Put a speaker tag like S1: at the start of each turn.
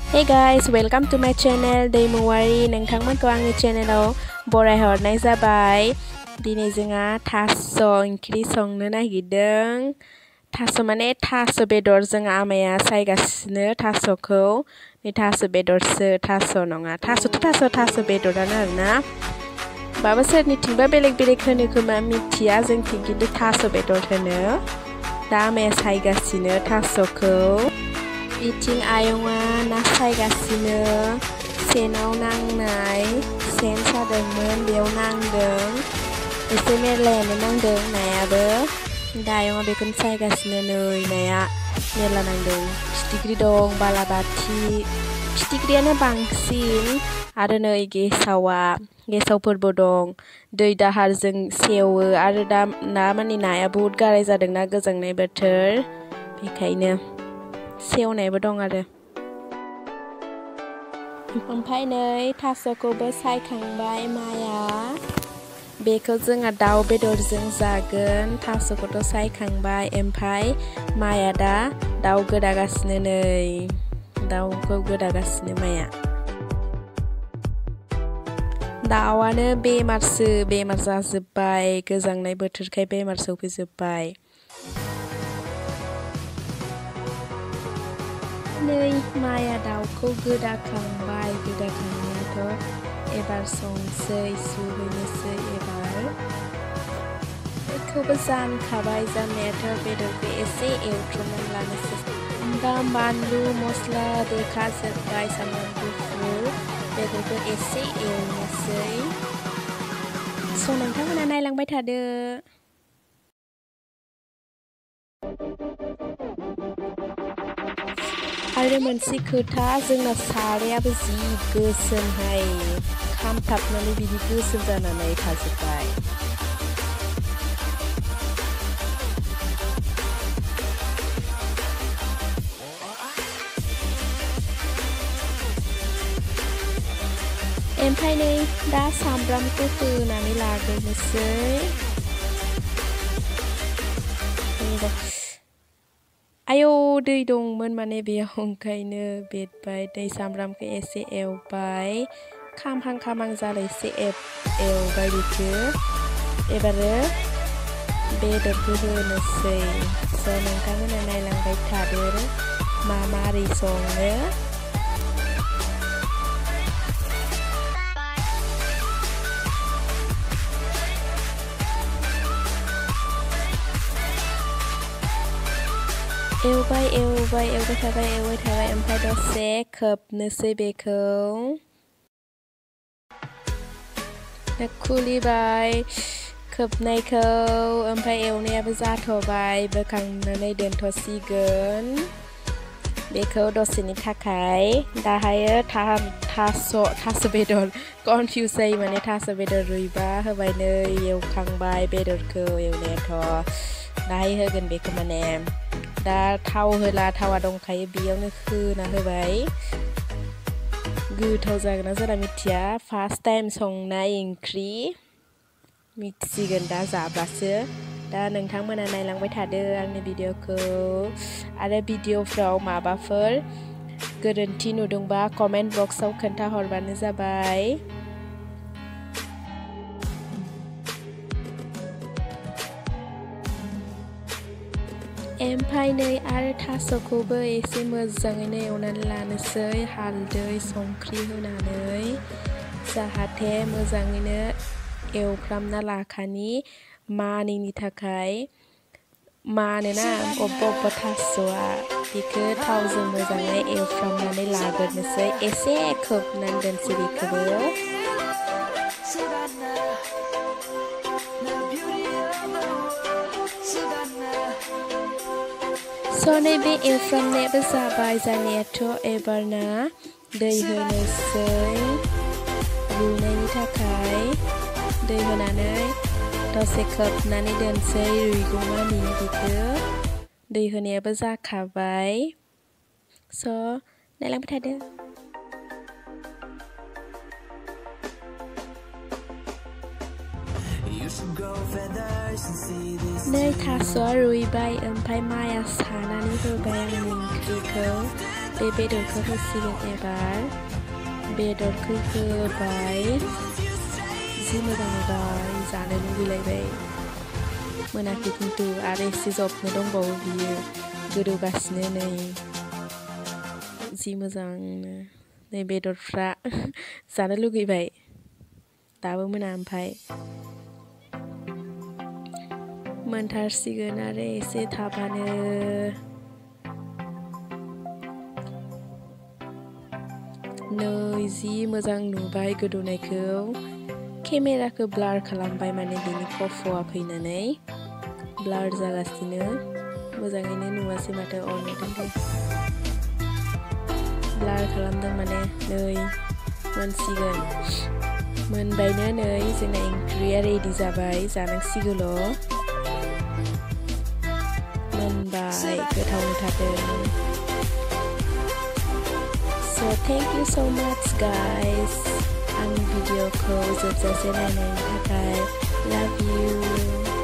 S1: Hey guys, welcome to my channel दैमुवारि नोंथांमोनखौ आंनि चेनेलाव बरायहरनाय जाबाय। दिनै जोंहा थास' ओंख्रि संनो नागिरदों। थास' माने थास' बेदर जोंहा आमाया सायगासिनो थास'खौ। बे थास' बेदरसो थास' नङा। थास' बेदरानो आरोना। बाबा सोरनिथिंबा बेलेग होनो खोमा मिथिया जोंथिं खिन्थु थास' बेदर होनो। दा आमाया सायगासिनो थास'खौ। बिथिं आयंआ ना सायगासिनो सेनाव नांनाय सेन सादोंमोन बेयाव नांदों एसे मेरलायानो नांदों नायाबो दा आयंआ बेखौनो सायगासिनो नै नाया मेरला नांदों फिथिख्रि दं बालाबाथि फिथिख्रियानो बांसिन आरो नै गेसावफोरबो दं दै दाहारजों सेवो आरो दा माने नाया बहुद गाराय जादोंना गोजांनाय बोथोर बेखायनो सेवनायबो दं आरो ओमफ्राय नै थास'खौबो सायखांबाय माया बेखौ जोंहा दाउ बेदरजों जागोन थास'खौथ' सायखांबाय ओमफ्राय माया दा दाउ गोदागासिनो नै दाउखौ गोदागासिनो माया दाउआनो बेमार जाजोब्बाय गोजांनाय बोथोरखाय बेमार सौफैजोब्बाय नै माया दाउखौ गोदाखांबाय गोदाखांनायाथ' एबार संसै सुहैनोसै एबार बेखौबो जानखाबाय जाननायाथ' बेदरखौ एसे एवथ्रमनानै लानोसै दा बानलु मस्ला देखाजोब्बाय सामब्राम गुफुर बेदरखौ एसे एवनोसै स' नोंथांमोना नायलांबाय थादो आरो मोनसे खोथा जोंना सारायाबो जि गोसोमहाय खामथाबनानै बिदि गोसोम जानानै थाजोब्बाय ओमफ्राय नै दा सामब्रामखौ होनानै लाग्रोनोसै आयौ दै दंमोन माने बेयाव ओंखायनो बेरबाय दै सामब्रामखौ एसे एवबाय खामहां जालायसे एवबाय बेखौ एबारो बेदरखौ होनोसै स' नोंथांमोना नायलांबाय थादो मारै सङो एवबाय थाबाय ओमफ्राय दसे खोबनोसै बेखौ खुलिबाय खोबनायखौ ओमफ्राय एवनायाबो जाथ'बाय बोखांनानै दोनथ'सिगोन बेखौ दसेनि थाखाय दाहायो थास' बेदर कनफिउस जायो माने थास' बेदर रुइबा होबाय नै एवखांबाय बेदरखौ एवनायाथ' दाहाय होगोन बेखौ माने दा थाव होला थावा दंखायो बेयावनो होना होबाय गोथाव जागोन ना जाना मिथिया फार्स्ट टाइम संनाय ओंख्रि मिथिसिगोन दा जाब्लासो दा नोंथांमोना नायलांबाय थादो आंनि भिडिअखौ आरो भिडिअफ्राव माबाफोर गोरोन्थि नुदोंबा कमेन्ट बक्सआव खोन्थाहरबानो जाबाय ओमफ्राय नै आरो थास'खौबो एसे मोजाङैनो एवनानै लानोसै हालदै संख्रि होनानै जाहाथे मोजाङैनो एवफ्रामना लाखानि मानैनि थाखाय मानोना अबेबा थास'आ बेखौ थावजों मोजाङै एवफ्रामनानै लाग्रोनोसै एसे खोबनानै दोनसै बेखौबो स' नैबे एवफ्रामनायाबो जाबाय जानायाथ' एबारना दै होनोसै रुइनायनि थाखाय दै होनानै दसे खोबनानै दोनसै रुइगौमानि बेखौ दै होनायाबो जाखाबाय स' नायलांबाय थादो नै थास'आ रुइबाय ओमफ्राय माया सानानै होबाय आंनि ओंख्रिखौ बे बेदरखौ होसिगोन एबार बेदरखौ होबाय जि मोजां नुबाय जानो लुगैलायबाय मोनाखै खिन्थु आरो एसे जबनो दंबावो बियो गोदौगासिनो नै जि मोजांनो नै बेदरफ्रा जानो लुगैबाय दाबो मोना ओमफ्राय मोनथारसिगोन आरो एसे थाबानो नै जि मोजां नुबाय गोदौनायखौ केमेराखौ ब्लार खालामबाय माने बिनि खफ'आ फैनानै ब्लार जागासिनो मोजाङैनो नुवासै माथो नुदों दे ब्लार खालामदों माने नै मोनसिगोन मोनबायनो नै जोंना ओंख्रिया रेडि जाबाय जानांसिगौल' मोनबाय गोथाव नुथारदों So thank you so much guys आंनि भिडिअखौ जोबजासे नायनायनि थाखाय love you